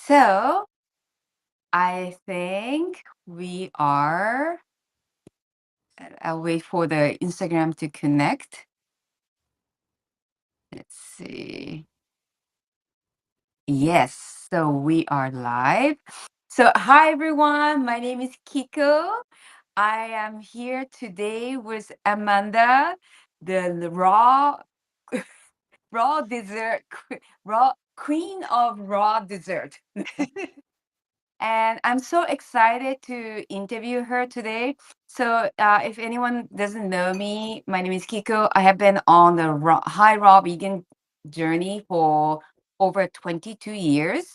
So I think we are. I'll wait for the Instagram to connect. Let's see. Yes, so we are live. So, hi everyone. My name is Kiko. I am here today with Amanda, the raw dessert, raw queen of raw dessert. And I'm so excited to interview her today. So, if anyone doesn't know me, my name is Kiko. I have been on the high raw vegan journey for over 22 years.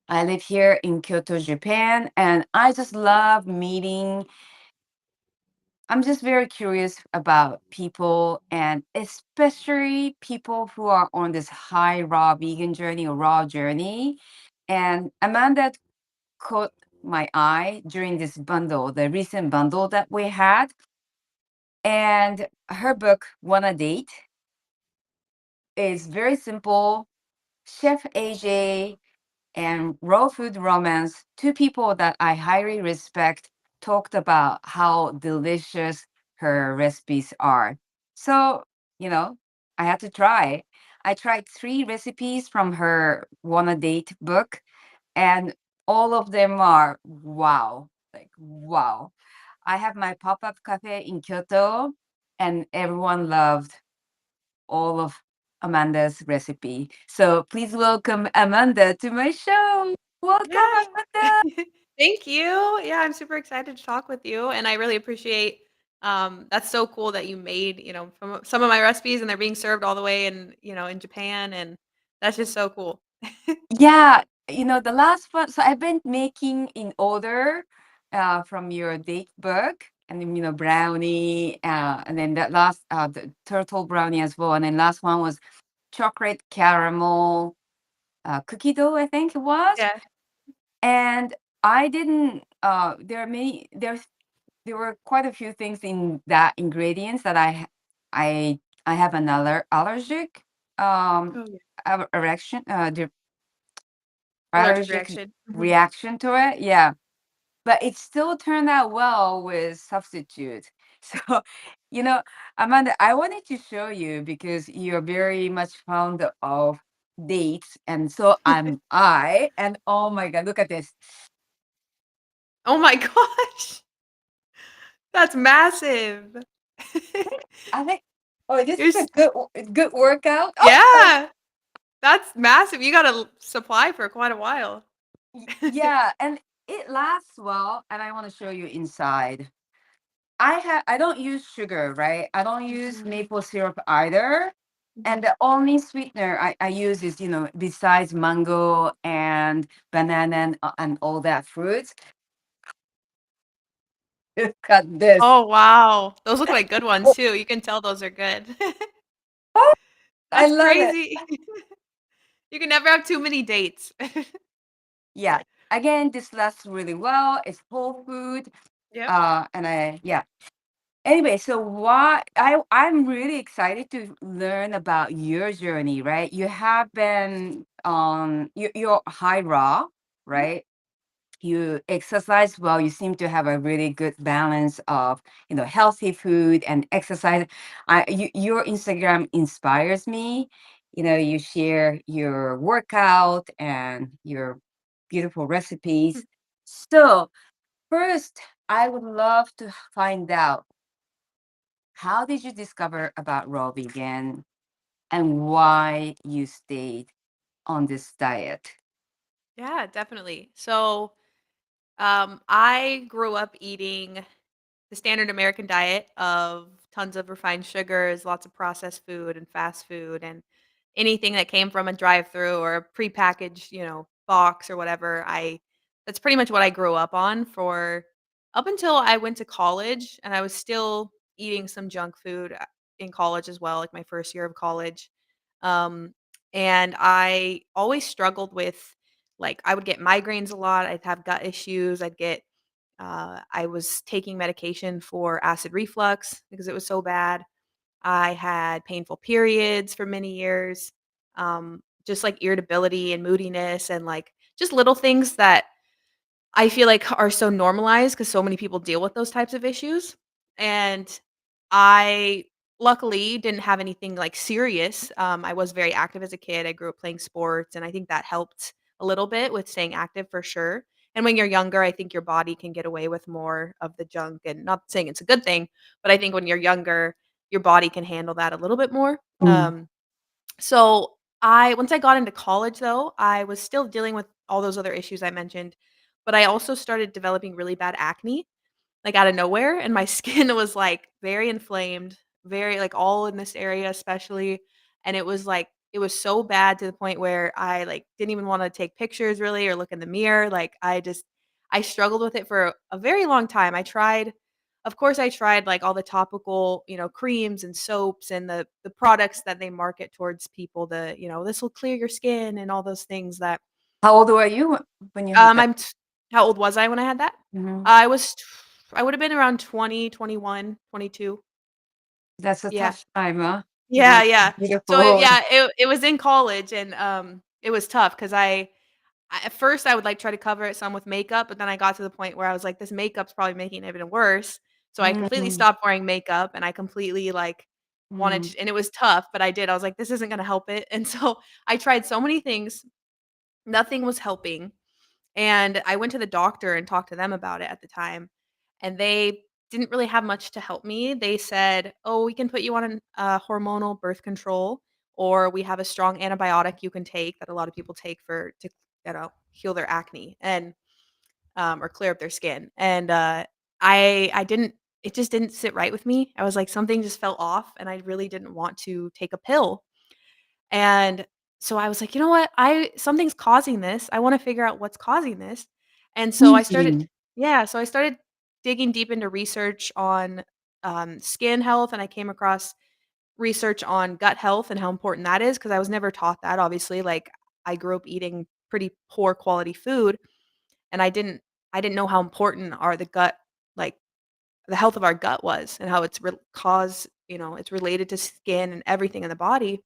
I live here in Kyoto, Japan, and I just love meeting. I'm just very curious about people, and especially people who are on this high raw vegan journey or raw journey. And Amanda caught my eye during this bundle, the recent bundle that we had. And her book, Wanna Date, is very simple. Chef AJ and Raw Food Romance, two people that I highly respect, talked about how delicious her recipes are. So, you know, I had to try. I tried three recipes from her Wanna Date book, and all of them are wow, like wow. I have my pop-up cafe in Kyoto, and everyone loved all of Amanda's recipe. So please welcome Amanda to my show. Welcome, Yeah. Amanda. Thank you. Yeah, I'm super excited to talk with you, and I really appreciate, that's so cool that you made, from some of my recipes, and they're being served all the way in Japan, and that's just so cool. Yeah, the last one. So I've been making in order from your date book, and then, brownie, and then that last, the turtle brownie as well. And then last one was chocolate caramel cookie dough, I think it was. Yeah. And I didn't, there were quite a few things in that ingredients that I have an allergic um Oh, yeah. reaction, Allergic allergic reaction. Mhm. reaction to it. Yeah, but it still turned out well with substitute. So, you know, Amanda, I wanted to show you because you're very much fond of dates, and so am I. And oh my God, look at this. Oh my gosh. That's massive. I think, oh, this You're is a s good workout. Oh my, Yeah, that's massive. You got a supply for quite a while. yeah, and it lasts well. And I want to show you inside. I don't use sugar, right? I don't use Mhm. maple syrup either. And Mhm. the only sweetener I use is, besides mango and banana and all that fruits. Look at this. Oh, wow. Those look like good ones Oh, too. You can tell those are good. oh, I That's love it. crazy. You can never have too many dates. Yeah. Again, this lasts really well. It's whole food. Yep. And yeah. Anyway, so I'm really excited to learn about your journey, right? You have been on you're high raw, Mhm. right? You exercise well. You seem to have a really good balance of, healthy food and exercise. Your Instagram inspires me. You share your workout and your beautiful recipes. So first, I would love to find out, how did you discover about raw vegan and why you stayed on this diet? Yeah, definitely. So, I grew up eating the standard American diet of tons of refined sugars, lots of processed food and fast food, and anything that came from a drive-through or a prepackaged, box or whatever. I That's pretty much what I grew up on for up until I went to college, and I was still eating some junk food in college as well, like my first year of college. Um, and I always struggled with, like, I would get migraines a lot. I'd have gut issues. I was taking medication for acid reflux because it was so bad. I had painful periods for many years, just like irritability and moodiness and like just little things that I feel like are so normalized because so many people deal with those types of issues, and I luckily didn't have anything, like, serious. I was very active as a kid, I grew up playing sports, and I think that helped a little bit with staying active for sure, and when you're younger, I think your body can get away with more of the junk, and not saying it's a good thing, but I think when you're younger, your body can handle that a little bit more. Mm. So I once I got into college though, I was still dealing with all those other issues I mentioned, but I also started developing really bad acne, like out of nowhere, and my skin was like very inflamed, very like all in this area especially, and it was like it was so bad to the point where I like didn't even want to take pictures really or look in the mirror. Like I struggled with it for a very long time. I tried of course I tried like all the topical, creams and soaps and the products that they market towards people, this will clear your skin and all those things that How old were you when you had that? I'm t how old was I when I had that? Mhm. I was t I would have been around 20, 21, 22. That's a Yeah. tough time, huh? Yeah, You're yeah. So, beautiful. it was in college and, it was tough 'cause at first, I would, like, try to cover it some with makeup, but then I got to the point where I was like, "This makeup's probably making it even worse." So I completely Mm, stopped wearing makeup, and I completely, like, wanted mm, to and it was tough, but I did. I was like, "This isn't gonna help it." And so I tried so many things, nothing was helping. And I went to the doctor and talked to them about it at the time, and they didn't really have much to help me. They said, "Oh, we can put you on an hormonal birth control, or we have a strong antibiotic you can take that a lot of people take for to heal their acne and or clear up their skin." And I didn't. It just didn't sit right with me. I was like, something just felt off, and I really didn't want to take a pill. And so I was like, "You know what? I Something's causing this. I wanna figure out what's causing this." And so I started mm, yeah, so I started digging deep into research on, skin health, and I came across research on gut health and how important that is because I was never taught that, obviously, like, I grew up eating pretty poor quality food, and I didn't know how important the gut like, the health of our gut was and how it's related to skin and everything in the body.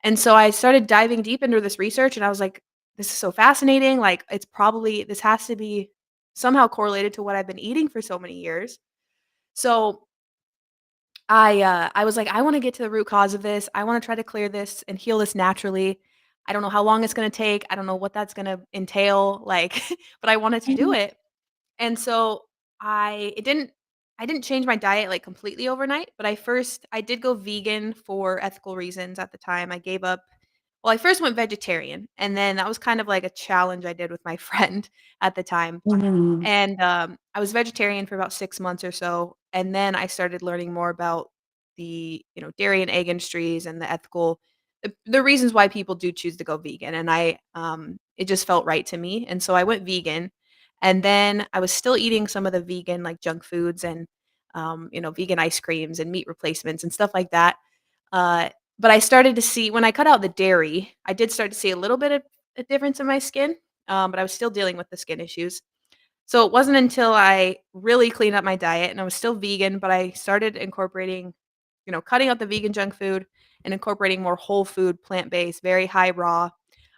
And so I started diving deep into this research and I was like, this is so fascinating. Like, this has to be somehow correlated to what I've been eating for so many years. So I was like, I want to get to the root cause of this. I want to try to clear this and heal this naturally. I don't know how long it's going to take. I don't know what that's going to entail. Like, but I wanted to do mm, it. And so I didn't change my diet, like, completely overnight, but I did go vegan for ethical reasons at the time. I first went vegetarian, and then that was kind of like a challenge I did with my friend at the time. mm, And, I was vegetarian for about 6 months or so, and then I started learning more about dairy and egg industries and the reasons why people do choose to go vegan, and it just felt right to me, and so I went vegan, and then I was still eating some of the vegan, like, junk foods and, vegan ice creams and meat replacements and stuff like that, uh, but I started to see when I cut out the dairy, I did start to see a little bit of a difference in my skin, but I was still dealing with the skin issues. So it wasn't until I really cleaned up my diet and I was still vegan, but I started incorporating, cutting out the vegan junk food and incorporating more whole food, plant-based, very high raw.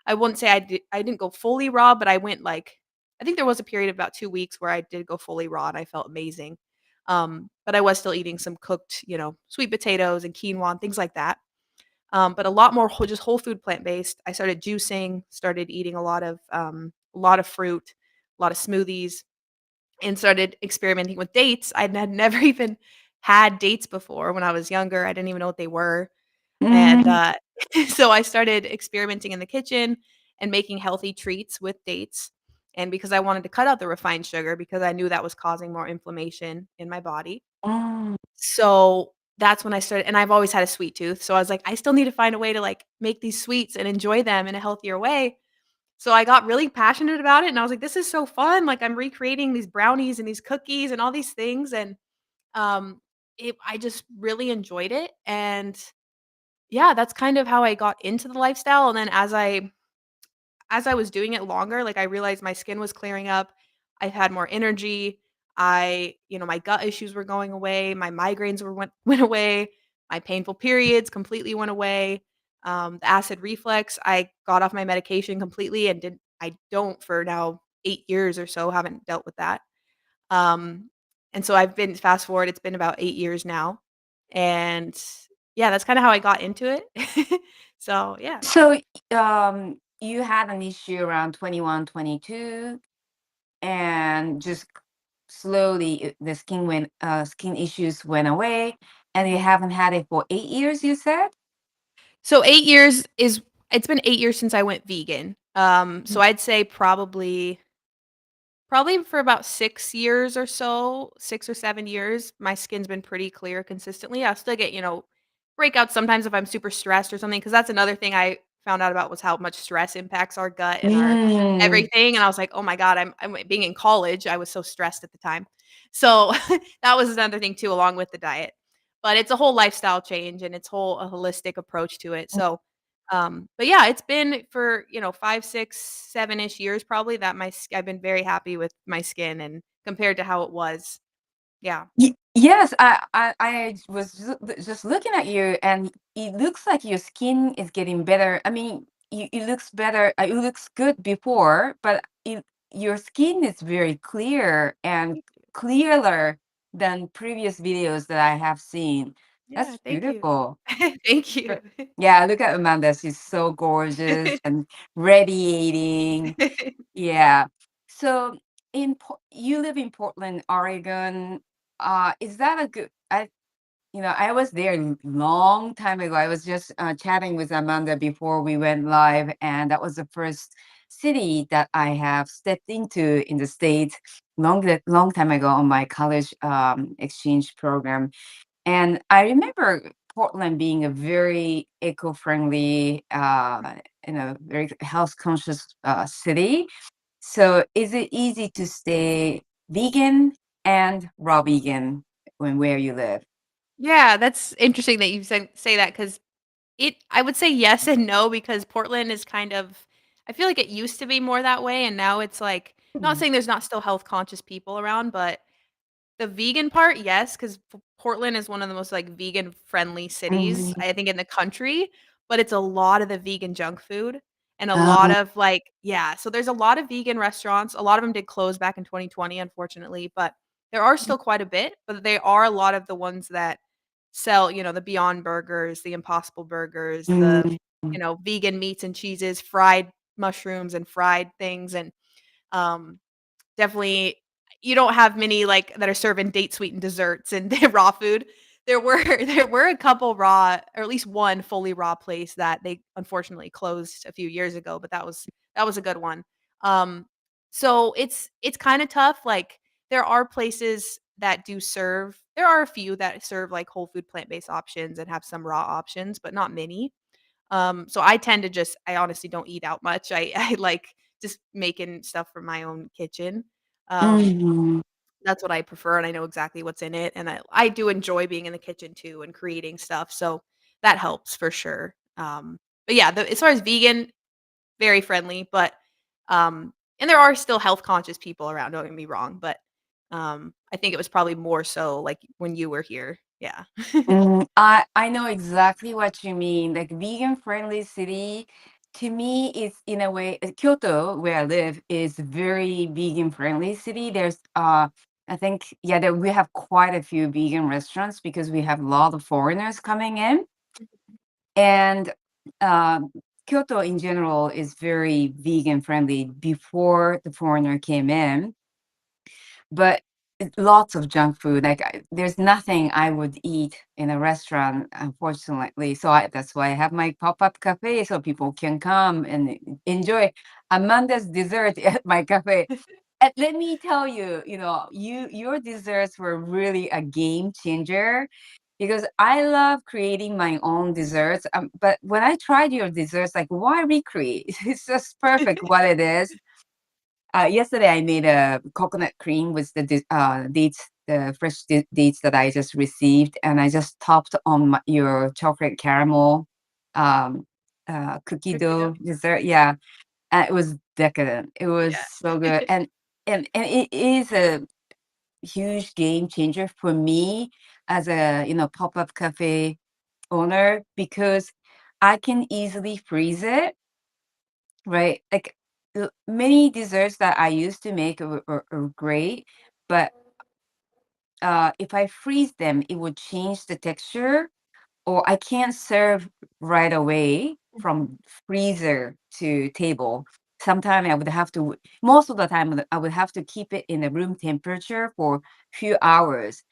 I wouldn't say I didn't go fully raw, but I think there was a period of about 2 weeks where I did go fully raw and I felt amazing. But I was still eating some cooked, sweet potatoes and quinoa and things like that. But a lot more just whole food plant-based. I started juicing, started eating a lot of fruit, a lot of smoothies, and started experimenting with dates. Had never even had dates before when I was younger. I didn't even know what they were. And, mm. so I started experimenting in the kitchen and making healthy treats with dates. And because I wanted to cut out the refined sugar because I knew that was causing more inflammation in my body. Mm. So, that's when I started and I've always had a sweet tooth, so I was like, "I still need to find a way to, like, make these sweets and enjoy them in a healthier way." So I got really passionate about it, and I was like, "This is so fun." Like, I'm recreating these brownies and these cookies and all these things, and, um, I just really enjoyed it, and yeah, that's kind of how I got into the lifestyle, and then as I was doing it longer, like, I realized my skin was clearing up, I had more energy, my gut issues were going away, my migraines went away, my painful periods completely went away, the acid reflux, I got off my medication completely and I don't for now 8 years or so, haven't dealt with that. Um, and so I've been fast forward, it's been about 8 years now, and yeah, that's kinda how I got into it. So, yeah. So, you had an issue around 21, 22, and just slowly the skin issues went away, and you Mhm. haven't had it for 8 years, you said? So 8 years is it's been 8 years since I went vegan. So I'd say probably for about 6 years or so, 6 or 7 years, my skin's been pretty clear consistently. I'll still get, breakouts sometimes if I'm super stressed or something. Because that's another thing I found out about was how much stress impacts our gut and our Mm. everything, and I was like, "Oh my god," I'm being in college, I was so stressed at the time. So, that was another thing too along with the diet. But it's a whole lifestyle change, and it's whole a holistic approach to it. So, but yeah, it's been for, 5, 6, 7-ish years probably that I've been very happy with my skin and compared to how it was. Yeah. Yes, I was just looking at you, and it looks like your skin is getting better. I mean, it looks better. It looks good before, but your skin is very clear and Thank you. clearer than previous videos that I have seen. Yeah, That's thank you. beautiful. Thank you. But yeah, look at Amanda. She's so gorgeous and radiating. Yeah. So you live in Portland, Oregon. Is that a good? I was there long time ago. I was just chatting with Amanda before we went live, and that was the first city that I have stepped into in the States long time ago on my college exchange program. And I remember Portland being a very eco-friendly, very health-conscious city. So is it easy to stay vegan and raw vegan when where you live? Yeah, that's interesting that you say that because I would say yes and no because Portland is kind of I feel like it used to be more that way, and now it's like not Mm. saying there's not still health conscious people around, but the vegan part, yes, 'cause Portland is one of the most, like, vegan-friendly cities, Mhm. I think, in the country, but it's a lot of the vegan junk food and a lot Oh, of, yeah, so there's a lot of vegan restaurants, a lot of them did close back in 2020, unfortunately, but there are still quite a bit, but they are a lot of the ones that sell, the Beyond Burgers, the Impossible Burgers, the, mm, vegan meats and cheeses, fried mushrooms and fried things, and, um definitely you don't have many, like, that are serving date sweetened desserts and raw food. There were a couple raw or at least one fully raw place that they unfortunately closed a few years ago, but that was a good one. Um, so it's kinda tough, like, there are a few that serve, like, whole food plant-based options and have some raw options, but not many. So I honestly don't eat out much. I like just making stuff from my own kitchen. Um, mhm, that's what I prefer, and I know exactly what's in it, and I do enjoy being in the kitchen too and creating stuff, so that helps for sure. But yeah, as far as vegan, very friendly, but, and there are still health conscious people around, don't get me wrong, but, I think it was probably more so, like, when you were here. Yeah. I know exactly what you mean. Like vegan friendly city, to me, it's in a way Kyoto, where I live, is very vegan friendly city. I think, yeah, that we have quite a few vegan restaurants because we have a lot of foreigners coming in. And um, Kyoto in general is very vegan friendly before the foreigner came in, but lots of junk food. Like there's nothing I would eat in a restaurant, unfortunately. So that's why I have my pop-up cafe so people can come and enjoy Amanda's dessert at my cafe. And let me tell you, your desserts were really a game changer because I love creating my own desserts. But when I tried your desserts, like why recreate? It's just perfect what it is. Yesterday, I made a coconut cream with the fresh dates that I just received, and I just topped on your chocolate caramel um, cookie Cookie dough. dough dessert. Yeah, and it was decadent. It was Yeah. so good, and it is a huge game changer for me as a pop up cafe owner because I can easily freeze it, right? Like many desserts that I used to make are great, but if I freeze them, it would change the texture, or I can't serve right away from freezer to table. Sometimes I would have to, most of the time, I would have to keep it in a room temperature for few hours.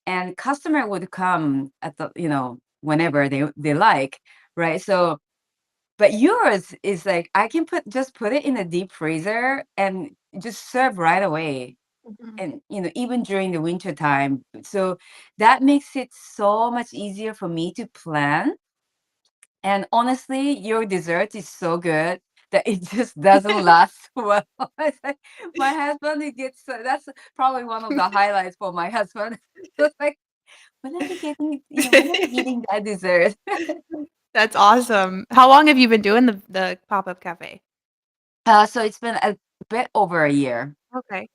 And customer would come at the, whenever they like, right? So, but yours is like I can put it in a deep freezer and just serve right away. Mhm. And even during the winter time, so that makes it so much easier for me to plan. And honestly, your dessert is so good that it just doesn't last well. It's like my husband, he gets that's probably one of the highlights for my husband. It's like, when are we getting, when are we eating that dessert? That's awesome. How long have you been doing the pop-up cafe? So it's been a bit over a year. Okay.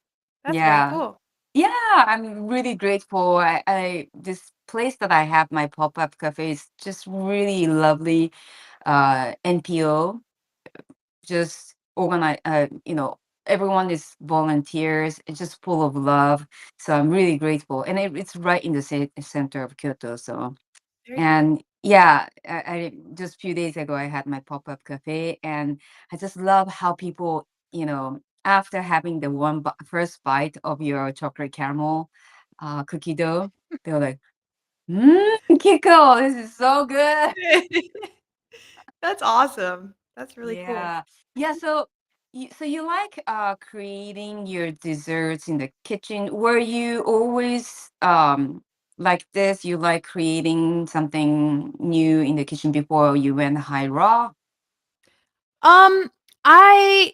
That's very Yeah. cool. Yeah, I'm really grateful. I this place that I have my pop-up cafe is just really lovely. NPO, just organize, everyone is volunteers. It's just full of love. So I'm really grateful. And it's right in the center of Kyoto. So, Very cool. and yeah, I just a few days ago, I had my pop-up cafe, and I just love how people, after having the first bite of your chocolate caramel cookie dough, they're like, Kiko, this is so good. That's awesome. That's really cool. Yeah. Yeah, so you like creating your desserts in the kitchen. Were you always like this? You like creating something new in the kitchen before you went high raw? Um, I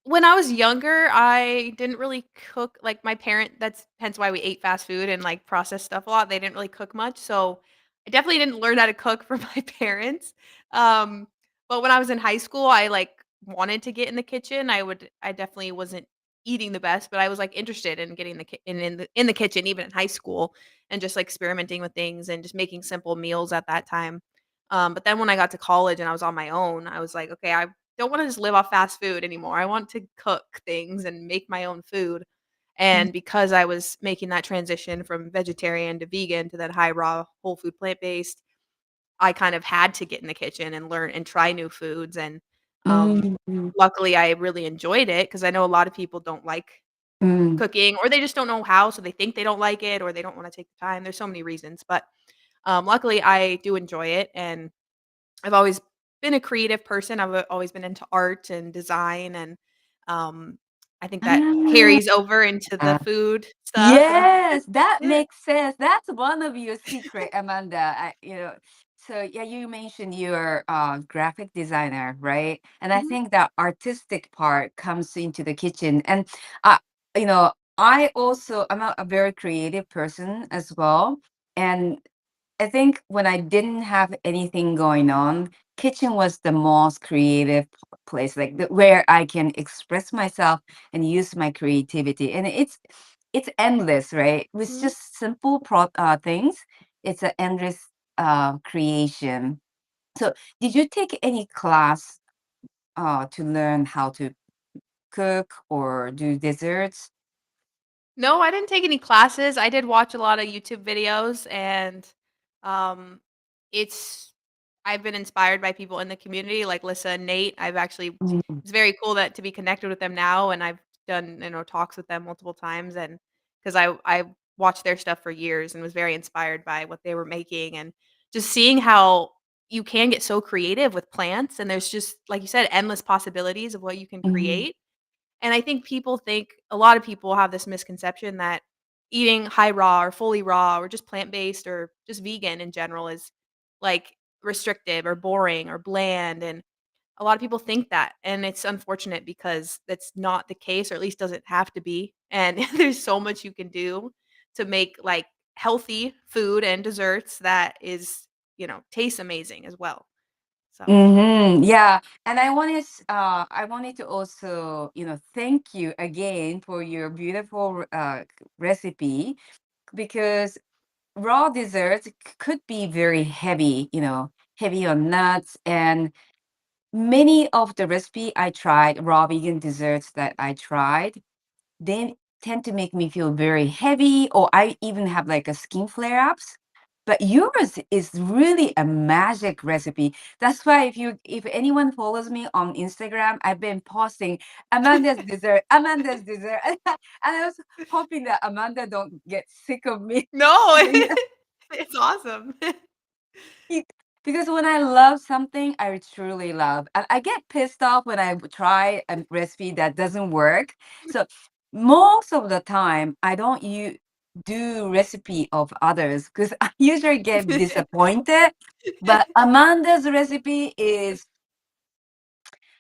When I was younger, I didn't really cook like, my parent that's hence why we ate fast food and, like, processed stuff a lot, they didn't really cook much, so I definitely didn't learn how to cook from my parents. Um, but when I was in high school, I, like, wanted to get in the kitchen. I definitely wasn't eating the best, but I was, like, interested in getting the ki in the kitchen even in high school and just, like, experimenting with things and just making simple meals at that time. But then when I got to college and I was on my own, I was like, "Okay, I don't wanna just live off fast food anymore. I want to cook things and make my own food." Mm, And because I was making that transition from vegetarian to vegan to that high raw, whole food, plant-based, I kind of had to get in the kitchen and learn and try new foods, and, mm, mm, luckily, I really enjoyed it because I know a lot of people don't like mm. cooking, or they just don't know how, so they think they don't like it, or they don't wanna take the time. There's so many reasons, but, luckily, I do enjoy it, and I've always been a creative person. I've always been into art and design, and, um, I think that carries over into the Ah. food stuff, and Yes, that yeah. makes sense. That's one of your secret, Amanda. So yeah, you mentioned you're a graphic designer, right? And I Mhm. think that artistic part comes into the kitchen. And uh, I'm a very creative person as well. And I think when I didn't have anything going on, kitchen was the most creative place, like where I can express myself and use my creativity. And it's endless, right? With Mhm. just simple things, it's an endless creation. So, did you take any class to learn how to cook or do desserts? No, I didn't take any classes. I did watch a lot of YouTube videos, and, um, it's I've been inspired by people in the community like Lissa and Nate. Mm, It's very cool that to be connected with them now, and I've done, talks with them multiple times, and because I watched their stuff for years and was very inspired by what they were making, and just seeing how you can get so creative with plants, and there's just, like you said, endless possibilities of what you can mhm, create. And I think a lot of people have this misconception that eating high raw or fully raw or just plant-based or just vegan in general is, like, restrictive or boring or bland, and a lot of people think that, and it's unfortunate because that's not the case, or at least doesn't have to be, and there's so much you can do to make, like, healthy food and desserts that is, tastes amazing as well. So Yeah, and I wanted to also, thank you again for your beautiful recipe, because raw desserts could be very heavy, heavy on nuts, and many of the recipe I tried, raw vegan desserts that I tried, they tend to make me feel very heavy, or I even have like a skin flare-ups. But yours is really a magic recipe. That's why if anyone follows me on Instagram, I've been posting Amanda's dessert. And I was hoping that Amanda don't get sick of me. No, it's awesome. It because when I love something, I truly love. And I get pissed off when I try a recipe that doesn't work. So most of the time, I don't do recipe of others because I usually get disappointed. But Amanda's recipe is,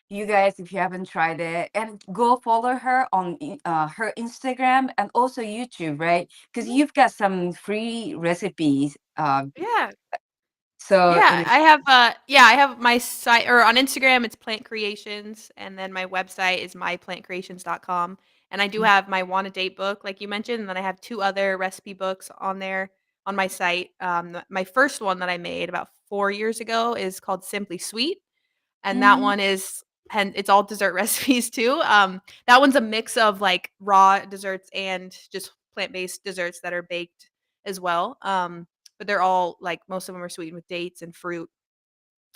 you guys, if you haven't tried it, and go follow her on her Instagram and also YouTube, right? Because Mhm. you've got some free recipes. Yeah. So Yeah, and I have my site or on Instagram, it's Plant Creations, and then my website is myplantcreations.com, and I do have my Wanna Date book, like you mentioned, and then I have 2 other recipe books on there on my site. My first one that I made about 4 years ago is called Simply Sweet, and that Mhm. one is and it's all dessert recipes too. That one's a mix of, like, raw desserts and just plant-based desserts that are baked as well, but they're all like, most of them are sweetened with dates and fruit.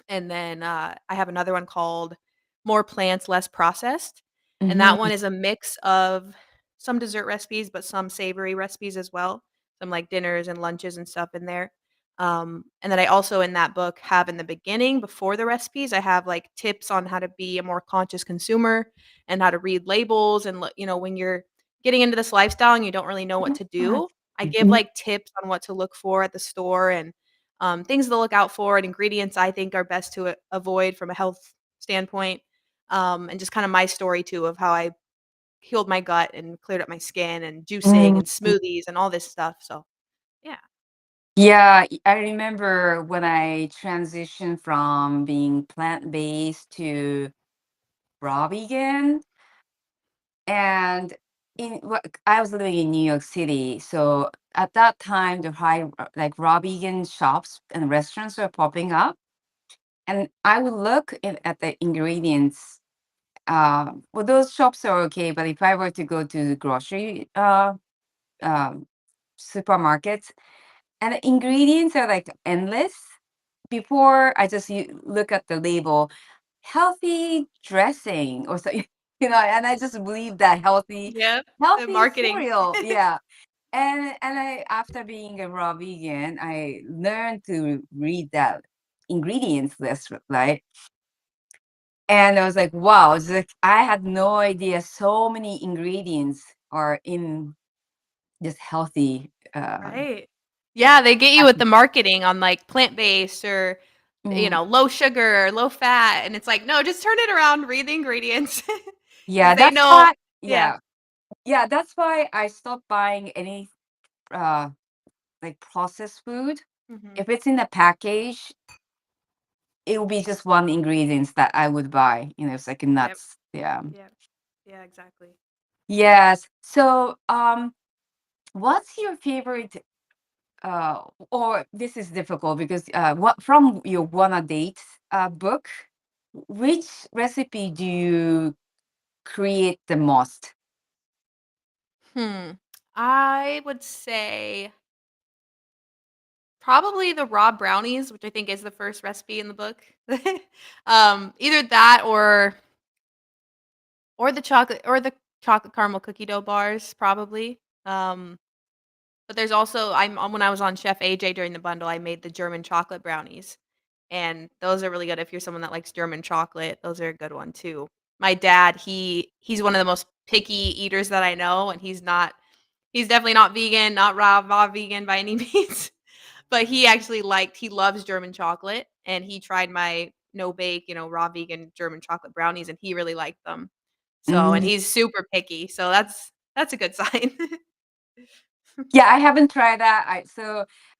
And then, I have another one called More Plants, Less Processed, and that Mhm. one is a mix of some dessert recipes, but some savory recipes as well, some, like, dinners and lunches and stuff in there. And then I also in that book have in the beginning, before the recipes, I have, like, tips on how to be a more conscious consumer and how to read labels and when you're getting into this lifestyle and you don't really know what to do, I give, Mhm. like, tips on what to look for at the store and things to look out for and ingredients I think are best to avoid from a health standpoint, and just kind of my story too of how I healed my gut and cleared up my skin and juicing Mhm. and smoothies and all this stuff. So yeah, Yeah, I remember when I transitioned from being plant-based to raw vegan, and I was living in New York City, so at that time, the like raw vegan shops and restaurants were popping up, and I would look at the ingredients. Well, those shops are okay, but if I were to go to the grocery um, supermarkets, and the ingredients are like endless. Before I just look at the label, healthy dressing or so, and I just believe that yeah, the healthy marketing. cereal. Yeah. And I, after being a raw vegan, I learned to read that ingredients list, right? And I was like, wow, it's like I had no idea so many ingredients are in this healthy Right. Yeah, they get you with the package. marketing on like plant based or Mm, low sugar, low fat, and it's like no, just turn it around, read the ingredients because yeah, they that's know. why. Yeah. Yeah, yeah, that's why I stopped buying any uh like processed food. Hmm. If it's in a package, it will be just one ingredients that I would buy. It's like Yep. nuts. Yeah. Yep. Yeah. Exactly. Yes. So, what's your favorite? Or this is difficult because what from your Wanna Date book? Which recipe do you create the most? Hmm. I would say probably the raw brownies, which I think is the first recipe in the book. Either that or the chocolate caramel cookie dough bars, probably. But there's also when I was on Chef AJ during the bundle, I made the German chocolate brownies, and those are really good if you're someone that likes German chocolate. Those are a good one too. My dad, he's one of the most picky eaters that I know, and he's definitely not vegan, not raw vegan by any means. But he loves German chocolate, and he tried my no bake, raw vegan German chocolate brownies, and he really liked them. So and Mm, he's super picky, so that's a good sign. yeah, I haven't tried that.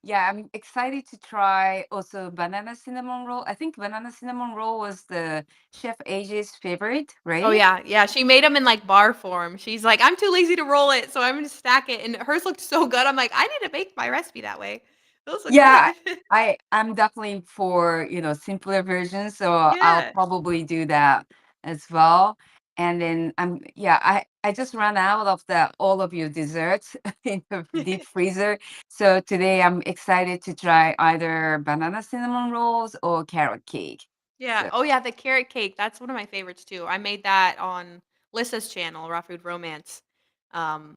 Yeah, I'm excited to try also banana cinnamon roll. I think banana cinnamon roll was the Chef AJ's favorite, Oh, right? yeah, yeah, she made them in, like, bar form. She's like, "I'm too lazy to roll it, so I'm gonna stack it," and hers looked so good, I'm like, "I need to bake my recipe that way." Those look Yeah, good. I'm definitely for, simpler versions, so I'll Yeah. probably do that as well. And then yeah, I just ran out of the all of your desserts in the deep freezer. So today I'm excited to try either banana cinnamon rolls or carrot cake. Yeah. So, Oh, yeah, the carrot cake, that's one of my favorites too. I made that on Lissa's channel, Raw Food Romance,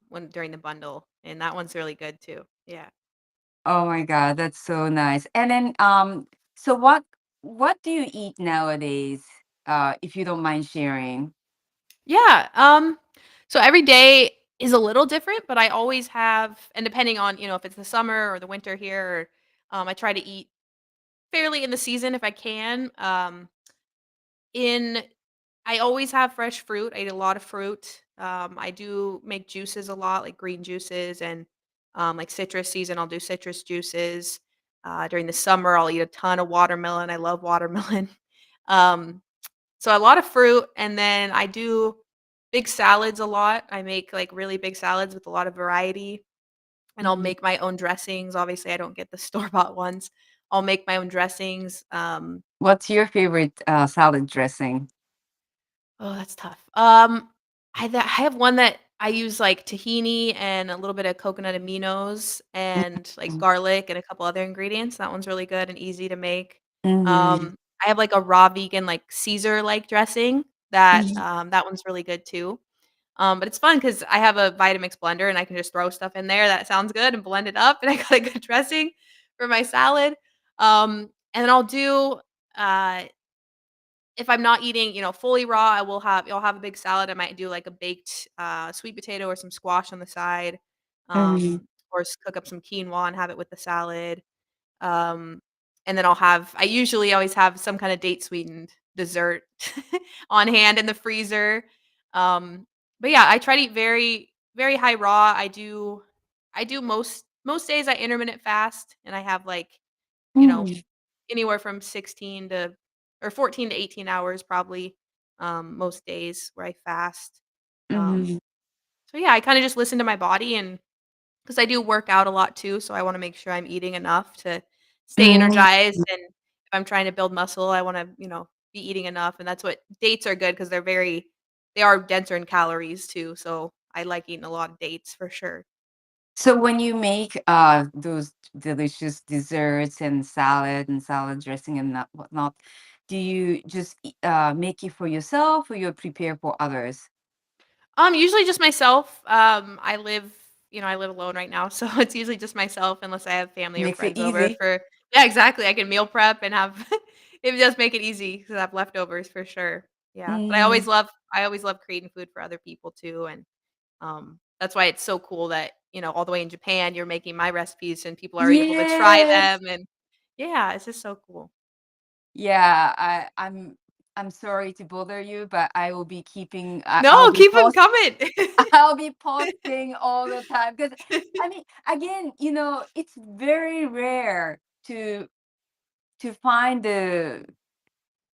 when during the bundle, and that one's really good too. Yeah. oh my God, that's so nice. And then so what do you eat nowadays? If you don't mind sharing. Yeah, so every day is a little different, but I always have and depending on, if it's the summer or the winter here, I try to eat fairly in the season if I can. In I always have fresh fruit. I eat a lot of fruit. I do make juices a lot, like green juices and like citrus season. I'll do citrus juices. During the summer, I'll eat a ton of watermelon. I love watermelon. um, so a lot of fruit, and then I do big salads a lot. I make like really big salads with a lot of variety, and I'll Mhm. make my own dressings. Obviously, I don't get the store bought ones. I'll make my own dressings. What's your favorite salad dressing? Oh, that's tough. I have one that I use, like, tahini and a little bit of coconut aminos and, like, Mm. garlic and a couple other ingredients. That one's really good and easy to make. Mhm. I have, like, a raw vegan, like, Caesar-like dressing that, Mhm. that one's really good too. But it's fun because I have a Vitamix blender and I can just throw stuff in there that sounds good and blend it up, and I got a good dressing for my salad. And then I'll do, uh if I'm not eating, fully raw, I'll have a big salad. I might do like a baked, sweet potato or some squash on the side, Mhm. or cook up some quinoa and have it with the salad. Um, and then I usually always have some kind of date sweetened dessert on hand in the freezer. Um, but yeah, I try to eat very, very high raw. I do most days I intermittent fast and I have like, you know, Mhm. anywhere from 16 to or 14 to 18 hours probably, most days where I fast. Um, Mhm. so yeah, I kinda just listen to my body and because I do work out a lot too, so I wanna make sure I'm eating enough to stay Mhm. energized, and if I'm trying to build muscle, I wanna, be eating enough, and that's what dates are good because they are denser in calories too, so I like eating a lot of dates for sure. So when you make those delicious desserts and salad dressing and whatnot, do you just make it for yourself or you prepare for others? Usually just myself. I live alone right now, so it's usually just myself unless I have family or Makes it friends over easy. for Yeah, exactly. I can meal prep and have it does make it easy because I have leftovers for sure. Yeah, but Mm. I always love creating food for other people too, and that's why it's so cool that all the way in Japan you're making my recipes and people are able to try Yes. them, and yeah, it's just so cool. Yeah, I'm sorry to bother you, but I will be keeping I'll No, be keep them coming. I'll be posting all the time because I mean, again, it's very rare to find the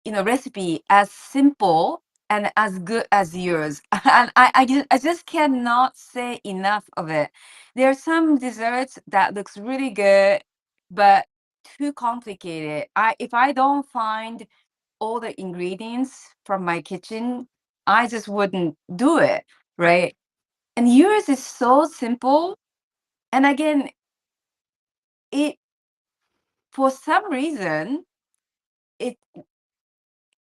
recipe as simple and as good as yours. And I just cannot say enough of it. There are some desserts that looks really good, but too complicated. If I don't find all the ingredients from my kitchen, I just wouldn't do it, Right. right? And yours is so simple. And again, it for some reason it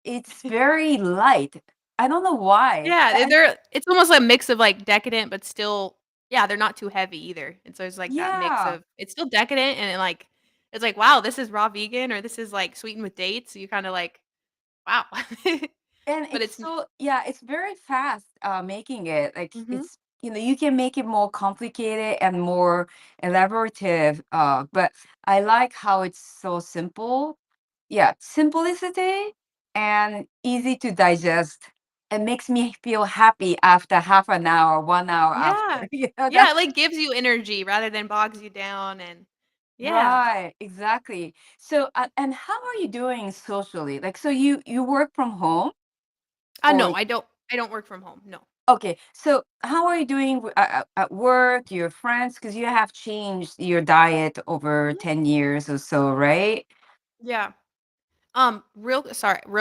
it's very light. I don't know why. Yeah, they're it's almost like a mix of, like, decadent, but still yeah, they're not too heavy either, and so it's, like, that mix Yeah. of it's still decadent and it's like, "Wow, this is raw vegan," or "This is, like, sweetened with dates," so you kinda like, "Wow." And But it's it's n so yeah, it's very fast making it. Like Mhm. it's you can make it more complicated and more elaborative. But I like how it's so simple. Yeah, simplicity and easy to digest. It makes me feel happy after half an hour, 1 hour Yeah. after. Yeah, it, That's like, gives you energy rather than bogs you down and yeah. right, exactly. So, and how are you doing socially? Like, so you work from home No, or I don't I don't work from home, no. Okay, so how are you doing at work, your friends? Because you have changed your diet over Mhm. 10 years or so, right? Yeah. Real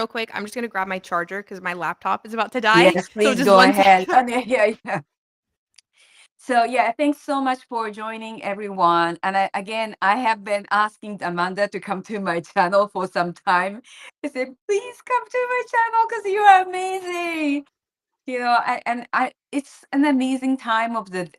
quick, I'm just gonna grab my charger because my laptop is about to die. Yes, So please just go one ahead. second. Oh, yeah, yeah, yeah. So yeah, thanks so much for joining everyone. And again, I have been asking Amanda to come to my channel for some time. I said, please come to my channel because you are amazing. It's an amazing time of the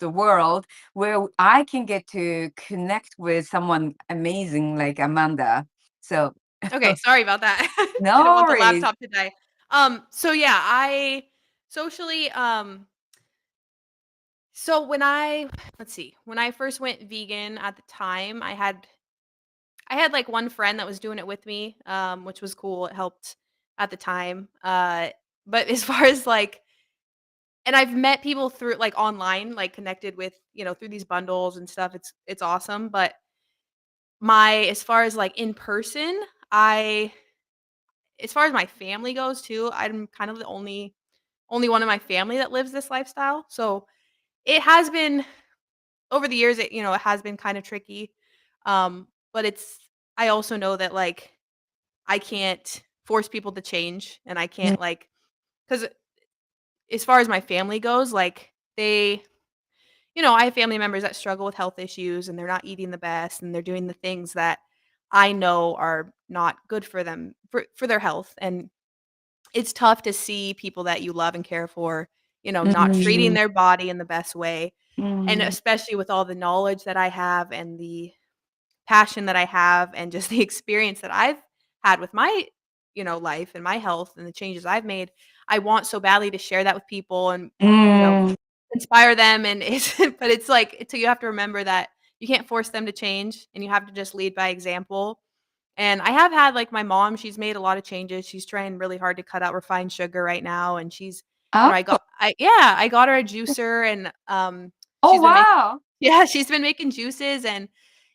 world where I can get to connect with someone amazing like Amanda. So Okay, sorry about that. Didn't no want the worries. laptop to die. So yeah, I socially, so when I let's see, when I first went vegan at the time, I had like one friend that was doing it with me, which was cool. It helped at the time. But as far as like, and I've met people through like online, like connected with, through these bundles and stuff. It's awesome. But as far as like in person, I as far as my family goes too, I'm kind of the only one in my family that lives this lifestyle. So it has been over the years, it has been kind of tricky. But I also know that like I can't force people to change and I Mm, can't like, because as far as my family goes, like I have family members that struggle with health issues and they're not eating the best and they're doing the things that I know are not good for them for their health. And it's tough to see people that you love and care for, not treating mm, their body in the best way. And mm, especially with all the knowledge that I have and the passion that I have and just the experience that I've had with my, life and my health and the changes I've made, I want so badly to share that with people and, you know, mm. inspire them and but it's like so you have to remember that you can't force them to change and you have to just lead by example. And I have had like my mom, she's made a lot of changes. She's trying really hard to cut out refined sugar right now and she's Oh, I got her a juicer and oh she's been making wow. yeah, she's been making juices and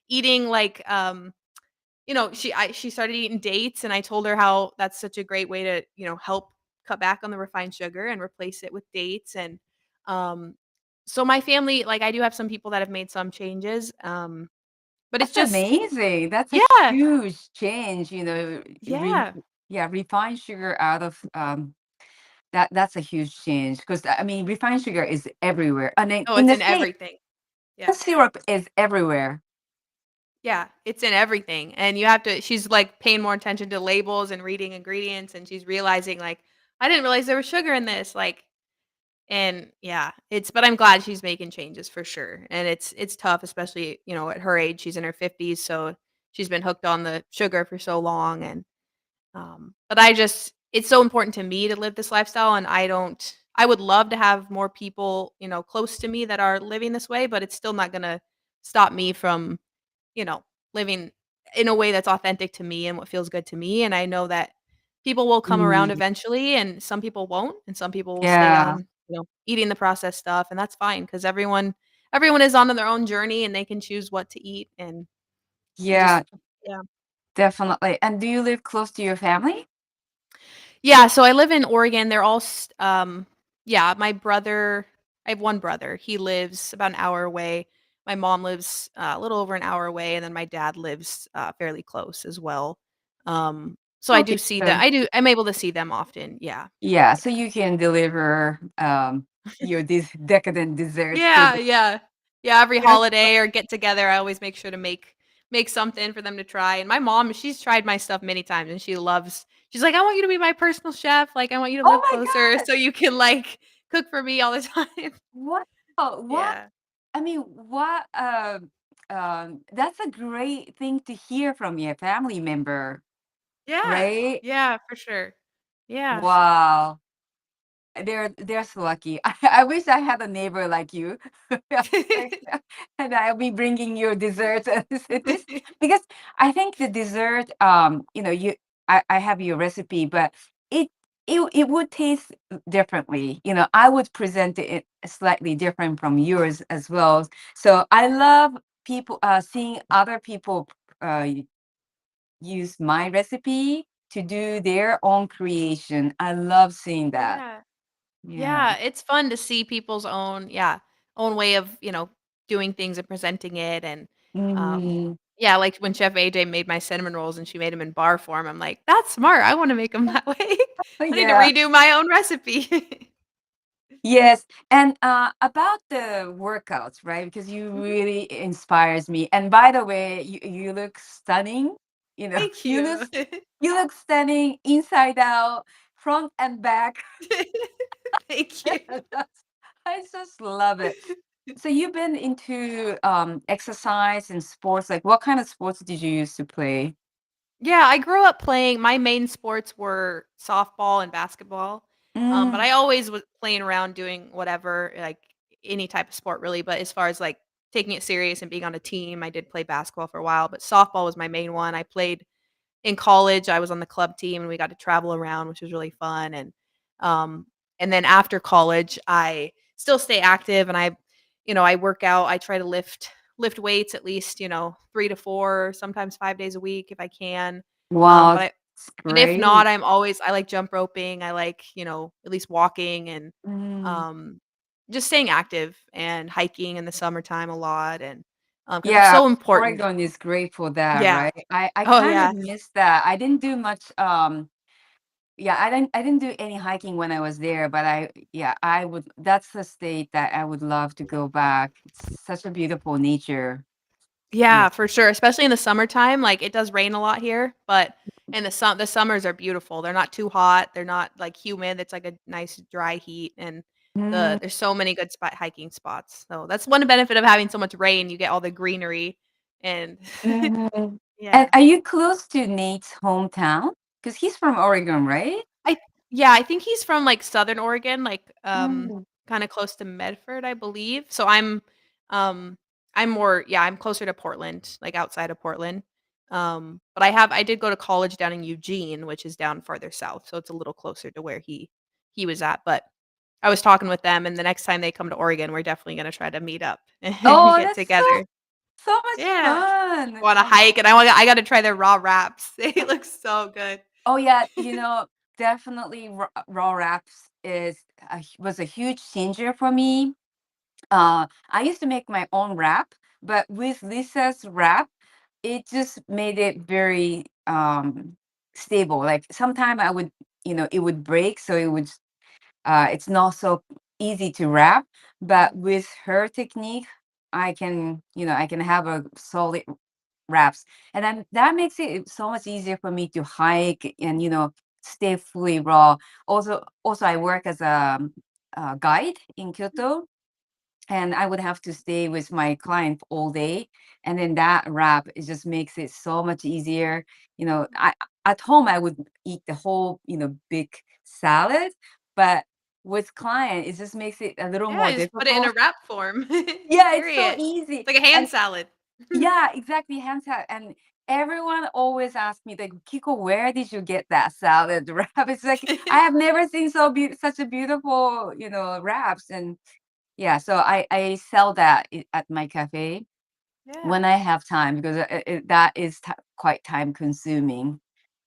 eating like she started eating dates and I told her how that's such a great way to, help cut back on the refined sugar and replace it with dates and um so my family, like I do have some people that have made some changes. But it's That's just amazing. That's a yeah, huge change, yeah. yeah, refined sugar out of that's a huge change because I mean refined sugar is everywhere. And Oh, in it's the in States, everything. Yeah. syrup is everywhere. Yeah, it's in everything, and you have to she's, like, paying more attention to labels and reading ingredients, and she's realizing, like, "I didn't realize there was sugar in this," like and yeah, but I'm glad she's making changes for sure, and it's tough, especially, at her age, she's in her 50s, so she's been hooked on the sugar for so long, and but it's so important to me to live this lifestyle and I would love to have more people, close to me that are living this way, but it's still not gonna stop me from, you know, living in a way that's authentic to me and what feels good to me. And I know that people will come around Mm, eventually and some people won't, and some people will stay yeah, on, eating the processed stuff, and that's fine because everyone is on their own journey and they can choose what to eat and it yeah, just yeah. definitely. And do you live close to your family? Yeah, so I live in Oregon. Yeah, I have one brother. He lives about an hour away. My mom lives a little over an hour away, and then my dad lives fairly close as well. So I Okay, do see that. so I'm able to see them often. Yeah. yeah, so you can deliver your these decadent desserts to Yeah, the yeah. Yeah, every yes. holiday or get together, I always make sure to make something for them to try, and my mom, she's tried my stuff many times, and she's like, "I want you to be my personal chef, like, I want you to Oh live my closer god. so you can, like, cook for me all the time." Wow. What Yeah. I mean, that's a great thing to hear from your family member, Yeah. right? Yeah, for sure. Yeah. Wow. They're so lucky. I wish I had a neighbor like you. Like, and I'll be bringing you dessert and this because I think the dessert, I have your recipe, but it it would taste differently. I would present it slightly different from yours as well. So I love seeing other people use my recipe to do their own creation. I love seeing that. Yeah. Yeah. Yeah, it's fun to see people's own own way of, doing things and presenting it Mhm. yeah, like when Chef AJ made my cinnamon rolls and she made them in bar form, I'm like, "That's smart, I wanna make them that way. I need to Yeah. redo my own recipe." Yes, and about the workouts, right? Because you Mhm. really inspires me. And by the way, you look stunning. You know, Thank you. you look stunning inside out, front and back. Thank you. I just love it. So you've been into exercise and sports. Like, what kind of sports did you used to play? Yeah, I grew up playing my main sports were softball and basketball, but Mm, I always was playing around doing whatever, like, any type of sport really, but as far as, like, taking it serious and being on a team, I did play basketball for a while, but softball was my main one. I played in college, I was on the club team, and we got to travel around, which was really fun, um, and then after college, I still stay active, and I work out. I try to lift weights at least, 3 to 4, sometimes 5 days a week if I can, wow, but that's if not, great. I like jump roping, I like, at least walking Mm. um, just staying active and hiking in the summertime a lot because it's Yeah, so important. Oregon is great for that, Yeah. right? I Oh, kind of yeah. miss that. I didn't do much yeah, I didn't do any hiking when I was there, but I would that's the state that I would love to go back. It's such a beautiful nature. Yeah. Yeah, for sure, especially in the summertime, like, it does rain a lot here, but in the summers are beautiful. They're not too hot, they're not, like, humid, it's, like, a nice dry heat, and Mm, there's so many good hiking spots, so that's one benefit of having so much rain, you get all the greenery and mhm. And yeah. are you close to Nate's hometown? Because he's from Oregon, right? I Yeah, I think he's from, like, Southern Oregon, like, Mm. kinda close to Medford, I believe. So um, I'm closer to Portland, like, outside of Portland. But I did go to college down in Eugene, which is down farther south, so it's a little closer to where he was at, but I was talking with them, and the next time they come to Oregon, we're definitely gonna try to meet up and Oh, get that's so together. so much Yeah. fun. Go on a Oh. hike, and I gotta try their raw wraps. They look so good. Oh yeah, definitely raw wraps was a huge changer for me. I used to make my own wrap, but with Lissa's wrap, it just made it very stable. Like sometime I would, it would break, so it's not so easy to wrap. But with her technique, I can have a solid wraps, and then that makes it so much easier for me to hike and stay fully raw. Also, I work as a guide in Kyoto, and I would have to stay with my client all day. And then that wrap, it just makes it so much easier. At home I would eat the whole, big salad, but with client, it just makes it a little Yeah, more just put it in a difficult. wrap form. Yeah, it's Carry so it. easy. It's like a hand And salad. yeah, exactly, hand salad. And everyone always asks me, like, Kiko, where did you get that salad wrap? It's like I have never seen such a beautiful, wraps. And yeah, so I sell that at my cafe when Yeah. I have time, because that is quite time consuming.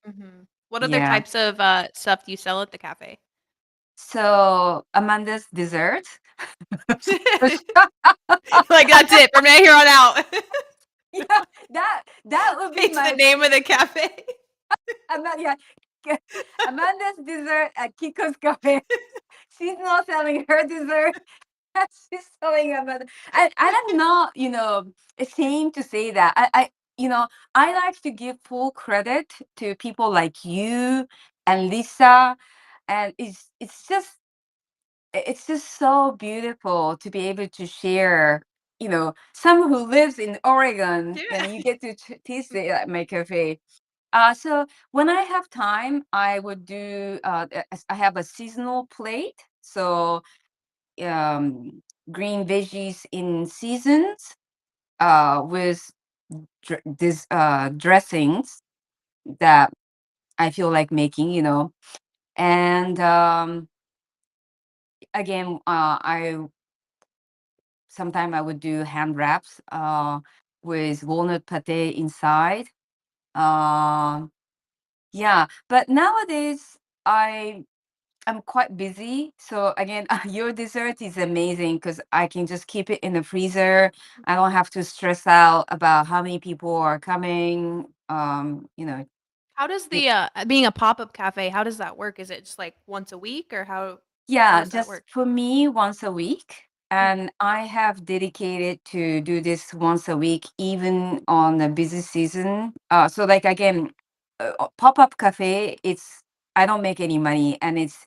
Mhm. What other Yeah. types of, stuff do you sell at the cafe? So Amanda's dessert. Like, that's it from here on out. Yeah, that would be It's the my name of the cafe. Yeah, Amanda's dessert at Kiko's cafe. She's not selling her dessert. She's selling Amanda. And I'm not, ashamed to say that. I like to give full credit to people like you and Lissa. And it's just so beautiful to be able to share, someone who lives in Oregon, and you Yeah. get to taste it at my cafe. So when I have time, I would do. I have a seasonal plate, so um, green veggies in seasons, with this dressings that I feel like making. And again, I sometimes I would do hand wraps with walnut pate inside. Um Yeah, but nowadays I'm quite busy. So again, your dessert is amazing because I can just keep it in the freezer. I don't have to stress out about how many people are coming. How does it- the, being a pop-up cafe, how does that work? Is it just, like, once a week, or how yeah, does that just work? for me once a week. Mhm. And I have dedicated to do this once a week, even on the busy season. So like again, pop-up cafe, I don't make any money and it's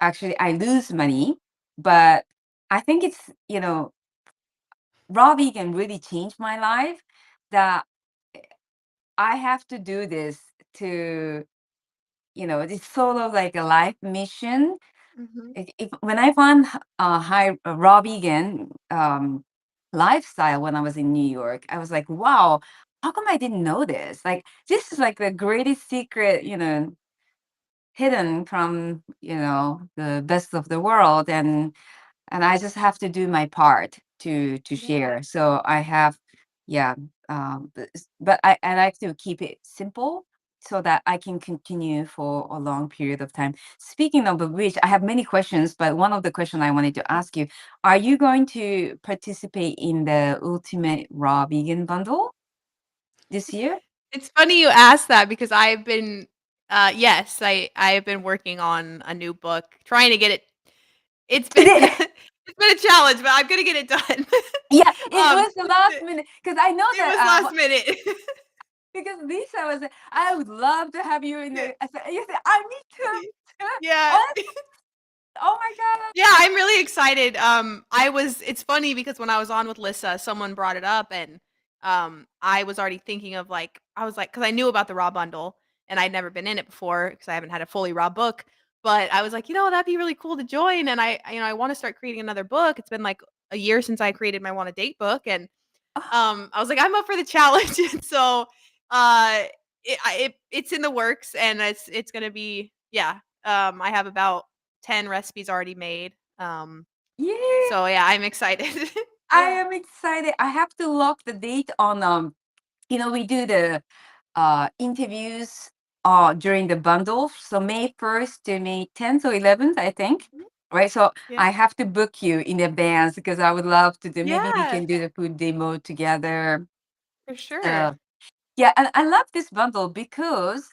actually I lose money, but I think raw vegan really changed my life that I have to do this to, it's sort of like a life mission. Mhm. When I found high raw vegan lifestyle when I was in New York, I was like, wow, how come I didn't know this? Like, this is like the greatest secret, hidden from, the best of the world. And I just have to do my part to Yeah. share. So I have, yeah, but I like to keep it simple so that I can continue for a long period of time. Speaking of which, I have many questions, but one of the questions I wanted to ask you, are you going to participate in the Ultimate Raw Vegan Bundle this year? It's funny you asked that because I've been yes, I have been working on a new book, trying to get it. It's been it's been a challenge, but I'm gonna get it done. Yeah, it was the It's last been minute because I know it that was last minute. because Lisa was like, I would love to have you in Yeah. the. I said, you said, I need to. Yeah. Oh, oh my god! Yeah, I'm really excited. It's funny because when I was on with Lissa, someone brought it up, and I was already thinking of, like, I was like, because I knew about the raw bundle and I'd never been in it before because I haven't had a fully raw book. But I was like, that'd be really cool to join. And I want to start creating another book. It's been like a year since I created my want to date book, and I was like, I'm up for the challenge. And so it's in the works, and it's gonna be, yeah. I have about 10 recipes already made. Yeah, So yeah, I'm excited. I Yeah. am excited. I have to lock the date on. We do the interviews during the bundle, so May 1st to May 10th or 11th, I think. Mhm. Right, so Yeah. I have to book you in advance because I would love to do. Maybe we Yeah, can do the food demo together. for sure. So yeah, and I love this bundle because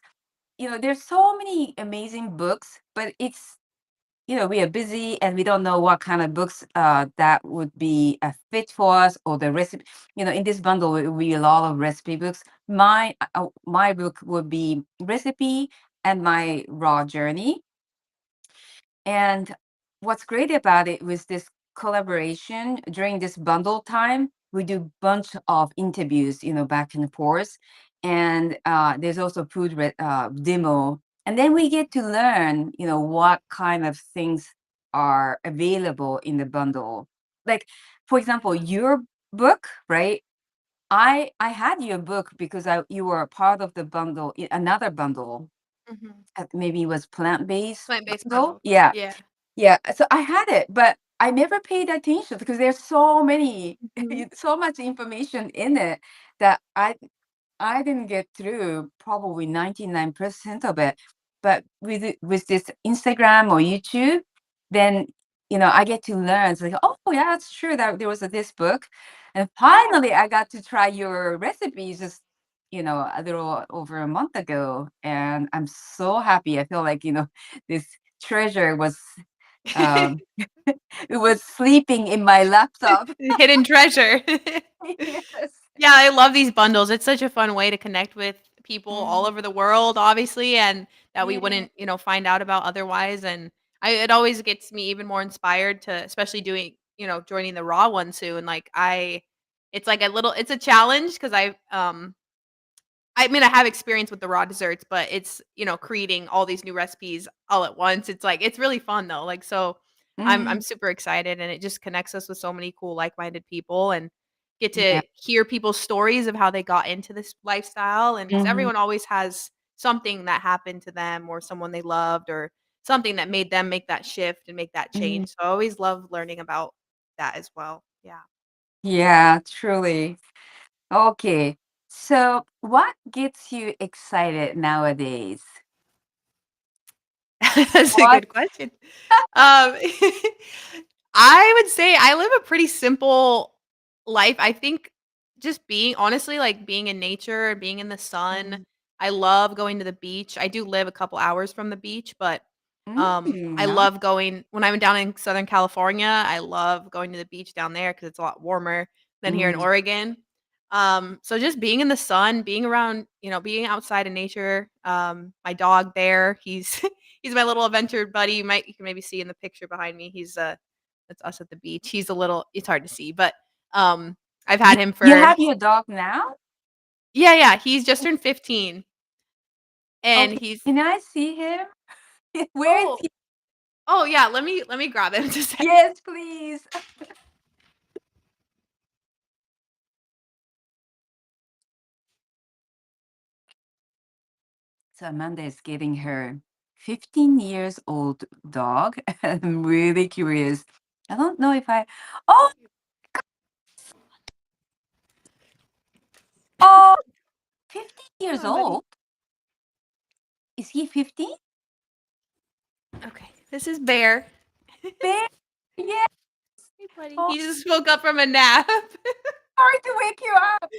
there's so many amazing books, but we are busy and we don't know what kind of books that would be a fit for us or the recipe. In this bundle, it will be a lot of recipe books. My book would be recipe and my raw journey. And what's great about it was this collaboration during this bundle time. We do bunch of interviews, back and forth, and there's also demo, and then we get to learn, what kind of things are available in the bundle. Like, for example, your book, right? I had your book because you were a part of the bundle, another bundle. Mhm. Maybe it was plant-based Plant-based bundle. bundle. Yeah, Yeah. yeah, so I had it, but I never paid attention because there's so many Mhm. so much information in it that I didn't get through probably 99% of it. But with this Instagram or YouTube, then I get to learn. It's like, oh yeah, it's true that there was this book. And Yeah. finally I got to try your recipes just a little over a month ago. And I'm so happy. I feel like, this treasure was um it was sleeping in my laptop. Hidden treasure. Yes. Yeah, I love these bundles. It's such a fun way to connect with people all Mm, over the world, obviously, and that we yeah. wouldn't, find out about otherwise. And it always gets me even more inspired to, especially doing, joining the raw one soon. Like it's like it's a challenge because I mean, I have experience with the raw desserts, but it's, creating all these new recipes all at once. It's like it's really fun though. Like, so I'm Mm, super excited, and it just connects us with so many cool like-minded people, and get yeah. to hear people's stories of how they got into this lifestyle. And because Mhm, everyone always has something that happened to them, or someone they loved, or something that made them make that shift and make that mhm. change. So I always love learning about that as well. Yeah. Yeah, truly. Okay. So, what gets you excited nowadays? That's a What? good question. Um, I would say I live a pretty simple life. I think just being honestly, like, being in nature and being in the sun. Mm, I love going to the beach. I do live a couple hours from the beach, but, I nice. love going when I'm down in Southern California, I love going to the beach down there because it's a lot warmer than here in Mm, Oregon. So just being in the sun, being around, being outside in nature. My dog Bear, he's he's my little adventure buddy. You can maybe see in the picture behind me. That's us at the beach. He's a little it's hard to see, but um I've you had him you for have your dog now? yeah, yeah, he's just turned 15 and Okay, he's can I see him? Where is oh, he? oh yeah, let me grab him just a second. Yes, please. So Amanda is getting her 15 years old dog. I'm really curious. I don't know if I. Oh, oh, 15 Come years on, buddy. old? Is he 15? Okay, this is Bear. Babe, yes. Hey, buddy. Oh, He just woke up from a nap. sorry to wake you up.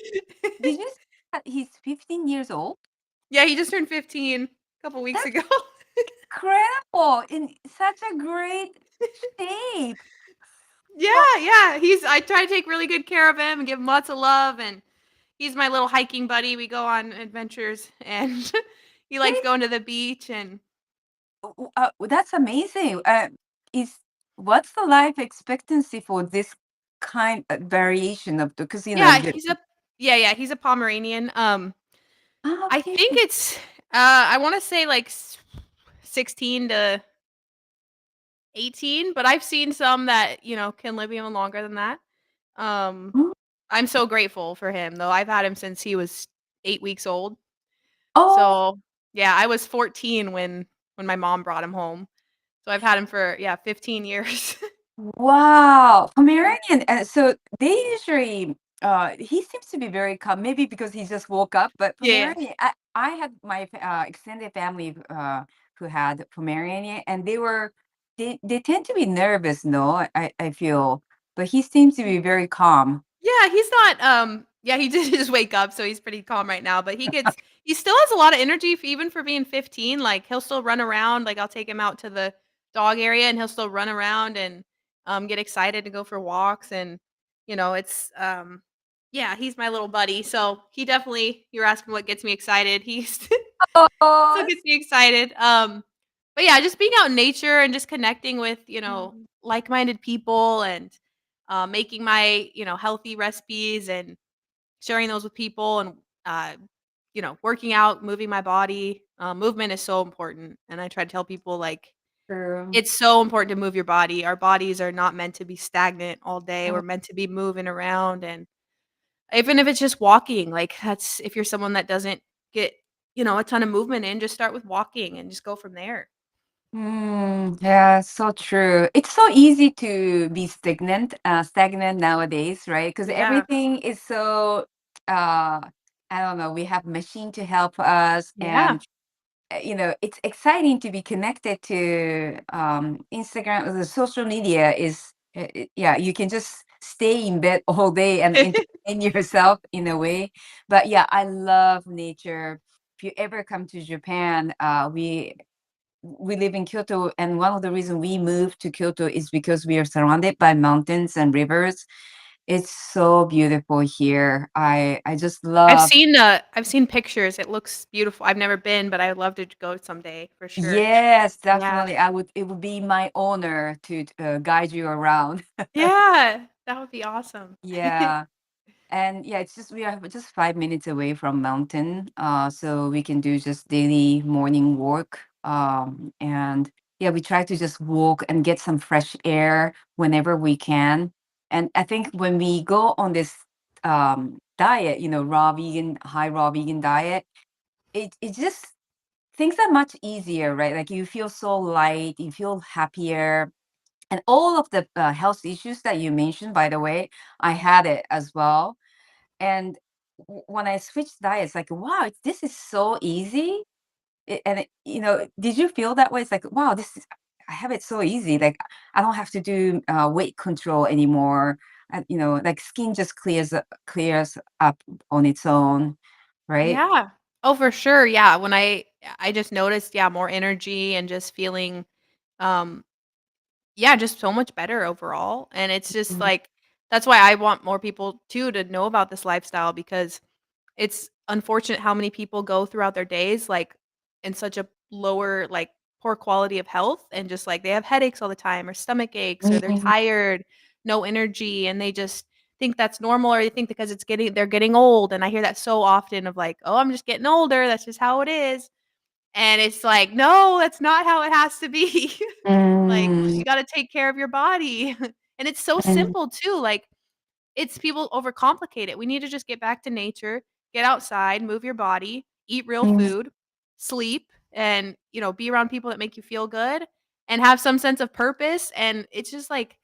Did you say that he's 15 years old? Yeah, he just turned 15 a couple weeks That's ago. incredible. In such a great shape. Yeah, Oh, yeah. I try to take really good care of him and give him lots of love, and he's my little hiking buddy. We go on adventures, and he likes wait, going to the beach. And that's amazing. Is what's the life expectancy for this kind of variation of the? Because yeah, the he's a Pomeranian. I okay. think it's I want to say like 16 to 18, but I've seen some that can live even longer than that. Um, Mm. I'm so grateful for him though. I've had him since he was 8 weeks old. Oh, So yeah, I was 14 when my mom brought him home. So I've had him for, yeah, 15 years. wow. Yeah. Pomeranian. So they usually, he seems to be very calm, maybe because he just woke up, but Yeah, yeah. Pomeranian, I had my extended family who had Pomeranian, and they tend to be nervous, no, I feel, but he seems to be very calm. Yeah, he's not, yeah, he did just wake up, so he's pretty calm right now, but he still has a lot of energy even for being 15, like, he'll still run around, like, I'll take him out to the dog area, and he'll still run around and, get excited to go for walks, and, it's, yeah, he's my little buddy, so he definitely you're asking what gets me excited, he's still Oh, gets me excited, but yeah, just being out in nature and just connecting with, mm, like-minded people and, making my, healthy recipes and sharing those with people and, uh, working out, moving my body. Movement is so important, and I try to tell people, like, true. it's so important to move your body. Our bodies are not meant to be stagnant all day. Oh, We're meant to be moving around, and even if it's just walking, like, that's if you're someone that doesn't get, a ton of movement in, just start with walking and just go from there. yeah, so true. It's so easy to be stagnant nowadays, right? Because Yeah. everything is so, I don't know, we have machine to help us, Yeah. and it's exciting to be connected to Instagram. The social media is, yeah, you can just stay in bed all day and entertain yourself in a way. But yeah, I love nature. If you ever come to Japan, we live in Kyoto, and one of the reasons we moved to Kyoto is because we are surrounded by mountains and rivers. It's so beautiful here. I just love. I've seen pictures. It looks beautiful. I've never been, but I would love to go someday for sure. Yes, Yeah. definitely. It would be my honor to guide you around. Yeah, that would be awesome. Yeah. And yeah, it's just we are just 5 minutes away from mountain, so we can do just daily morning walk. And yeah, we try to just walk and get some fresh air whenever we can. And I think when we go on this diet, raw vegan, high raw vegan diet, it just things are much easier, right? Like you feel so light, you feel happier, and all of the health issues that you mentioned, by the way, I had it as well. And when I switched diets, like, wow, this is so easy. and did you feel that way? It's like, wow, this is I have it so easy. Like I don't have to do weight control anymore. Like skin just clears up on its own, right? Yeah. Oh, for sure, yeah, when I just noticed, yeah, more energy and just feeling, um yeah, just so much better overall, and it's just, Mhm. like that's why I want more people too to know about this lifestyle because it's unfortunate how many people go throughout their days, like, in such a lower, like, poor quality of health and just, like, they have headaches all the time or stomach aches or they're Mhm. tired, no energy, and they just think that's normal or they think because they're getting old, and I hear that so often of like, "Oh, I'm just getting older, that's just how it is." And it's like, "No, that's not how it has to be." Like, Mm, you gotta take care of your body. And it's so mm, simple too, like, it's people overcomplicate it. We need to just get back to nature, get outside, move your body, eat real mm, food, sleep, and, be around people that make you feel good and have some sense of purpose, and it's just, like,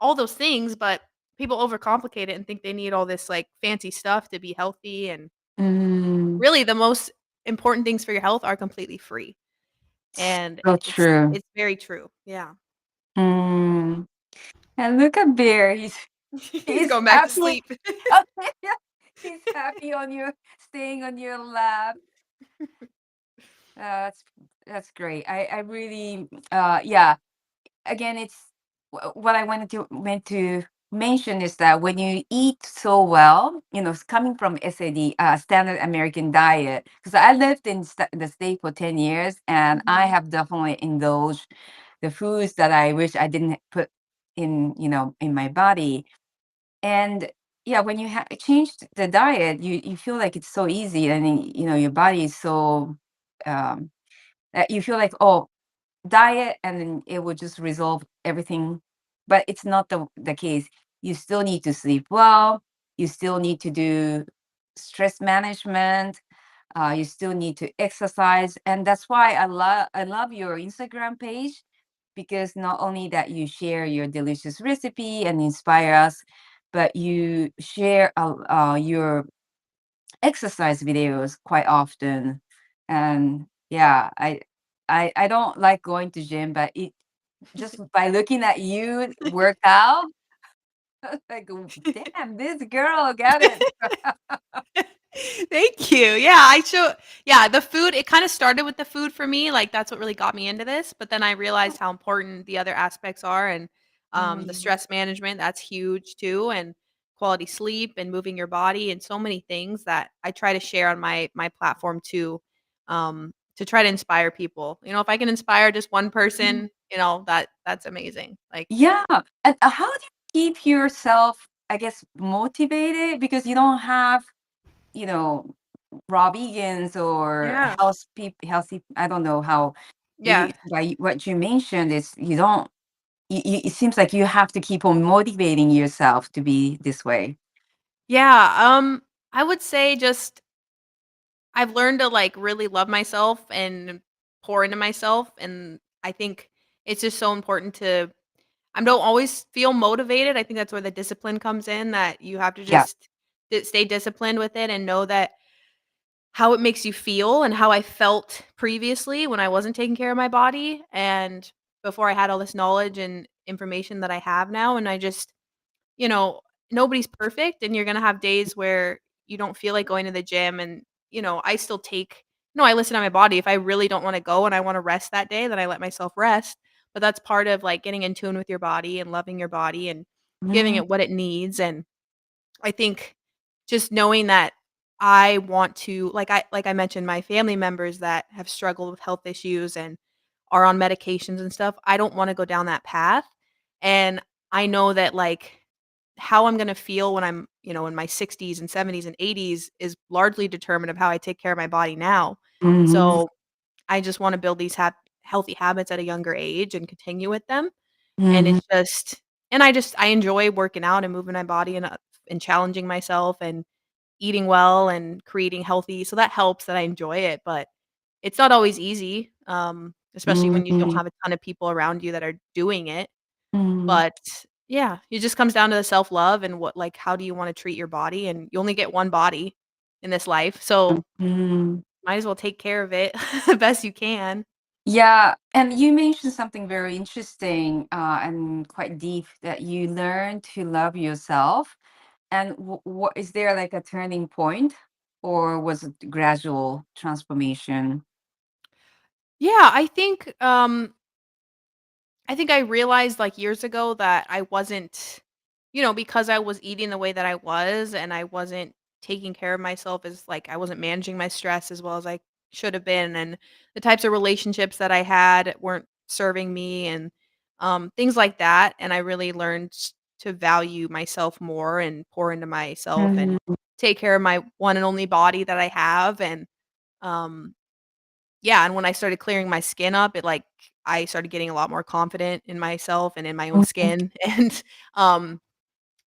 all those things, but people overcomplicate it and think they need all this, like, fancy stuff to be healthy, and mm. really the most important things for your health are completely free, and So it's true. it's very true. Yeah. Mm. And look at Bear. He's He's going back to happy. sleep. He's happy on you, staying on your lap. That's great. I really yeah. Again, it's what I wanted to mention is that when you eat so well, it's coming from SAD, Standard American Diet, because I lived in the state for 10 years, and I Mhm. have definitely indulged the foods that I wish I didn't put in my body. And yeah, when you change the diet, you feel like it's so easy, and then, your body is so um, that you feel like, oh, diet, and then it would just resolve everything. But it's not the case. You still need to sleep well. You still need to do stress management. You still need to exercise, and that's why I love your Instagram page, because not only that you share your delicious recipe and inspire us, but you share your exercise videos quite often. And yeah, I don't like going to gym, but it just by looking at you work out, like, damn, this girl got it. Thank you. Yeah, the food, it kinda started with the food for me, like, that's what really got me into this, but then I realized how important the other aspects are and, the Mm, stress management, that's huge too, and quality sleep and moving your body and so many things that I try to share on my platform too, to try to inspire people. If I can inspire just one mm. person, that's amazing. Like Yeah. And how do you keep yourself, I guess, motivated? Because you don't have, you know, raw vegans or yeah. healthy. I don't know how Yeah. by what you mentioned is you don't. It seems like you have to keep on motivating yourself to be this way. Yeah, I would say just I've learned to, like, really love myself and pour into myself, and I think it's just so important to I don't always feel motivated, I think that's where the discipline comes in, that you have to Yeah. just stay disciplined with it and know that how it makes you feel and how I felt previously when I wasn't taking care of my body, and before I had all this knowledge and information that I have now, and I just you know, nobody's perfect and you're gonna have days where you don't feel like going to the gym and, I still take I listen to my body. If I really don't wanna go and I wanna rest that day, then I let myself rest. But that's part of, like, getting in tune with your body and loving your body and giving Mm, it what it needs, and I think just knowing that I want to like I mentioned, my family members that have struggled with health issues and are on medications and stuff, I don't wanna go down that path, and I know that, like, how I'm gonna feel when I'm, in my 60s and 70s and 80s is largely determined of how I take care of my body now. mhm, So, I just wanna build these healthy habits at a younger age and continue with them, and mhm, it's just I enjoy working out and moving my body and challenging myself and eating well and creating healthy so that helps that I enjoy it, but it's not always easy, especially when you don't mhm, have a ton of people around you that are doing it, mhm, but yeah, it just comes down to the self-love and how do you wanna treat your body, and you only get one body in this life, so mhm. might as well take care of it the best you can. Yeah, and you mentioned something very interesting and quite deep that you learn to love yourself. And what is there like a turning point, or was it gradual transformation? Yeah, I think I realized, like, years ago that I wasn't because I was eating the way that I was and I wasn't taking care of myself as like, I wasn't managing my stress as well as I should have been, and the types of relationships that I had weren't serving me and, things like that, and I really learned to value myself more and pour into myself and Mhm. take care of my one and only body that I have, and, um yeah, and when I started clearing my skin up, I started getting a lot more confident in myself and in my own Mhm. skin, and, um,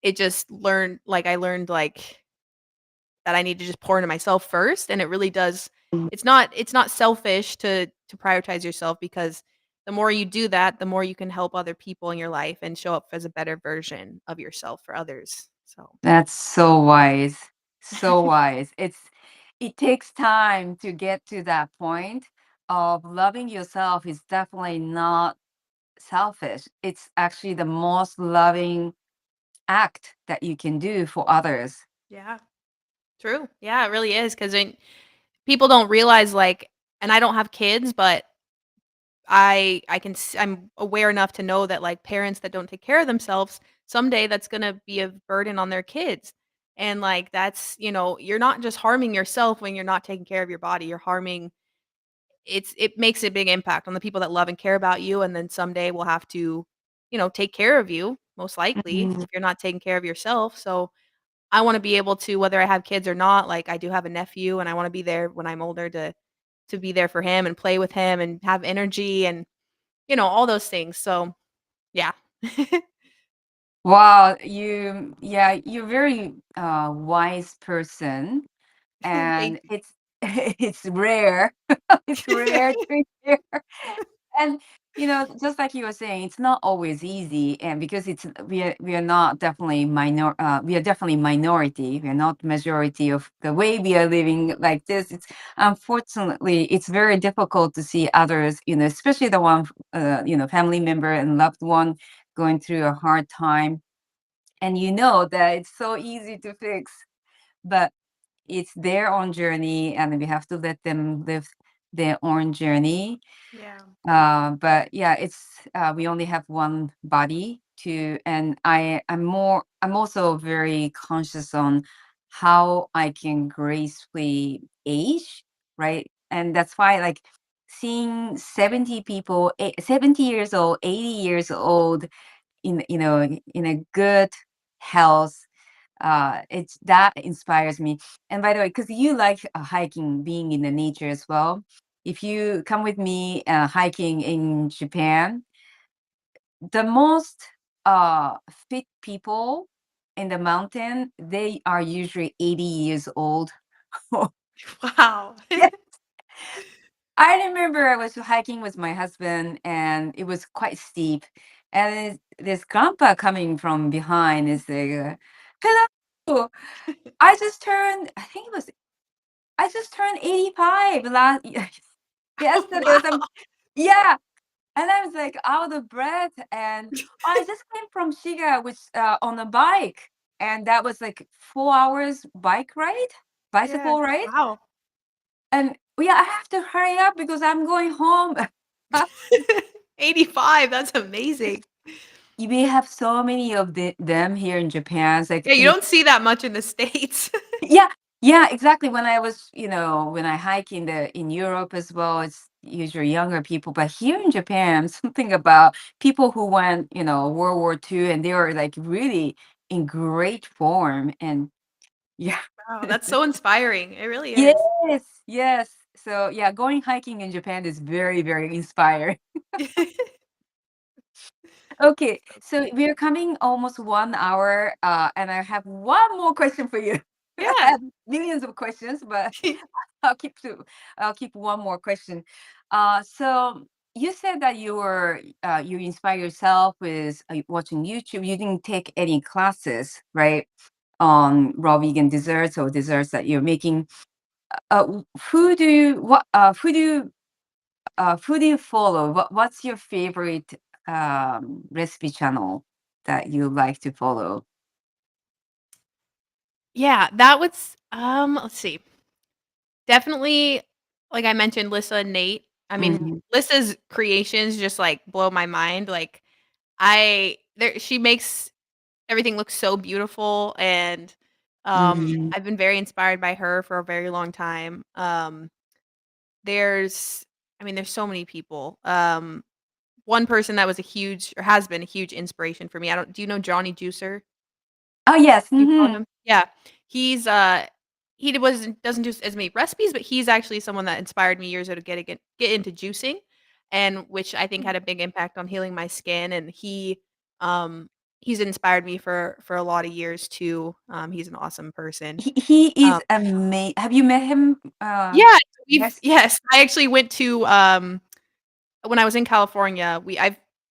it just learned I learned, that I need to just pour into myself first, and it really does it's not selfish to prioritize yourself because the more you do that, the more you can help other people in your life and show up as a better version of yourself for others, so That's so wise. So wise. It takes time to get to that point of loving yourself is definitely not selfish. It's actually the most loving act that you can do for others. Yeah, true. Yeah, it really is because people don't realize, and I don't have kids, but I'm aware enough to know that, like, parents that don't take care of themselves, someday that's gonna be a burden on their kids, and, like, you're not just harming yourself when you're not taking care of your body, you're harming it makes a big impact on the people that love and care about you, and then someday will have to, take care of you, most likely, Mhm. if you're not taking care of yourself, so I wanna be able to, whether I have kids or not, like, I do have a nephew, and I wanna be there when I'm older to be there for him and play with him and have energy and all those things, so, yeah. Wow, yeah, you're very wise person, Thank and you. it's it's rare. It's rare to hear. And just like you were saying, it's not always easy, and because we are not definitely we are definitely minority. We are not majority of the way we are living like this. It's unfortunately it's very difficult to see others, especially the one family member and loved one going through a hard time, and that it's so easy to fix, but it's their own journey, and we have to let them live their own journey. Yeah. But yeah, we only have one body to, and I'm also very conscious on how I can gracefully age, right? And that's why, like, seeing 70 years old, 80 years old in a good health, it's that inspires me. And by the way, because you like hiking, being in the nature as well, if you come with me hiking in Japan, the most fit people in the mountain, they are usually 80 years old. Wow. Yeah, I remember I was hiking with my husband, and it was quite steep, and this grandpa coming from behind is like, hello, I just turned 85 last yesterday or Wow. something. Yeah. And I was like out of breath, and I just came from Shiga, which on a bike, and that was like 4 hours bike ride, Yeah. bicycle ride. Wow. And yeah, I have to hurry up because I'm going home. 85, that's amazing. We have so many of them here in Japan. It's like Yeah, you don't see that much in the States. yeah, yeah, exactly. When I hike in Europe as well, it's usually younger people. But here in Japan, something about people who went, World War II, and they were like really in great form. And yeah, Wow, that's so inspiring. It really yes, is. yes. So yeah, going hiking in Japan is very, very inspiring. Okay, So so cool. we're coming almost 1 hour, and I have one more question for you. I Yeah. have millions of questions, but I'll keep to I'll keep one more question. So you said that you inspire yourself with watching YouTube. You didn't take any classes, right? On raw vegan desserts or desserts that you're making. who do you what who do you follow? What's your favorite recipe channel that you like to follow? Yeah, that was, let's see. Definitely, like I mentioned, Lissa and Nate. I mean, Mhm. Lissa's creations just, like, blow my mind, like, I there she makes everything look so beautiful, and, Mhm. I've been very inspired by her for a very long time. There's I mean, there's so many people. One person that was a huge or has been a huge inspiration for me, I don't do you know Johnny Juicer? Oh yes. You followed Mhm. him? Yeah. He's, he wasn't doesn't do as many recipes, but he's actually someone that inspired me years ago to get into juicing, and which I think had a big impact on healing my skin, and um, he's inspired me for a lot of years too. He's an awesome person. He Um is amazing. Have you met him? Yeah, we've Yes. yes, I actually went to, when I was in California,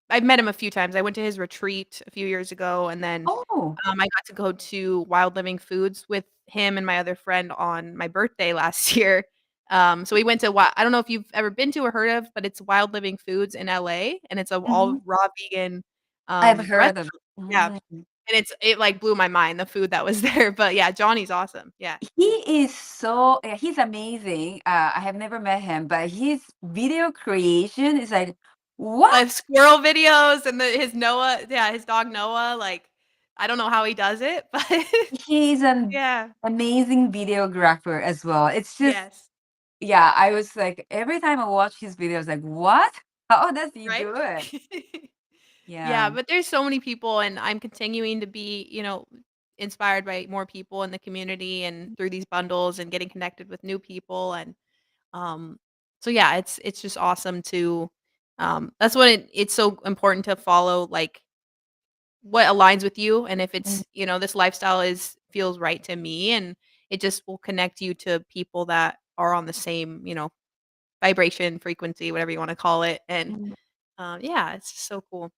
I've met him a few times. I went to his retreat a few years ago, and then, Oh. I got to go to Wild Living Foods with him and my other friend on my birthday last year. So we went to I don't know if you've ever been to or heard of, but it's Wild Living Foods in LA, and it's a all Mhm. raw vegan, I've heard of. restaurant. Yeah, Mhm. and it, like, blew my mind, the food that was there, but yeah, Johnny's awesome. Yeah. He is so yeah, he's amazing. I have never met him, but his video creation is like, what? Like squirrel videos and his Noah yeah, his dog Noah, like, I don't know how he does it, but He's an yeah. amazing videographer as well. It's just, Yes. yeah, I was like, every time I watch his videos, like, what? How does he Right? do it? Yeah, Yeah. but there's so many people, and I'm continuing to be, inspired by more people in the community and through these bundles and getting connected with new people, and, um, so yeah, it's just awesome to, that's what it's so important to follow, like, what aligns with you, and if Mm, it's, this lifestyle is feels right to me, and it just will connect you to people that are on the same, vibration, frequency, whatever you wanna call it, and, mm. yeah, it's just so cool.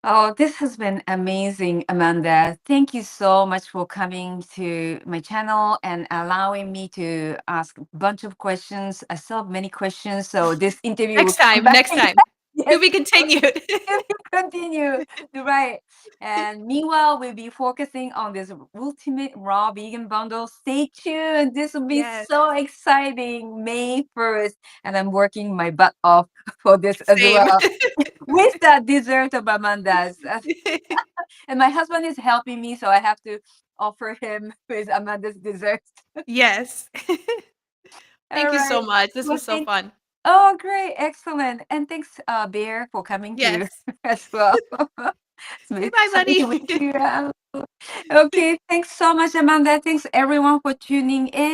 Oh, this has been amazing, Amanda. Thank you so much for coming to my channel and allowing me to ask a bunch of questions. I still have many questions, so this interview will Next come time, back next again. time. To Yes, be continued. if you continue. Right. And meanwhile, we'll be focusing on this ultimate raw vegan bundle. Stay tuned. This will be Yes, so exciting. May 1st. And I'm working my butt off for this as same. well. With that dessert of Amanda's. And my husband is helping me, so I have to offer him with Amanda's dessert. Yes. All Thank you so right. much, this Well, was so fun. oh, great. Excellent. And thanks, Bear, for coming to Yes. as well. It's Say been bye, exciting to buddy. meet you. Okay. Thanks so much, Amanda. Thanks, everyone, for tuning in.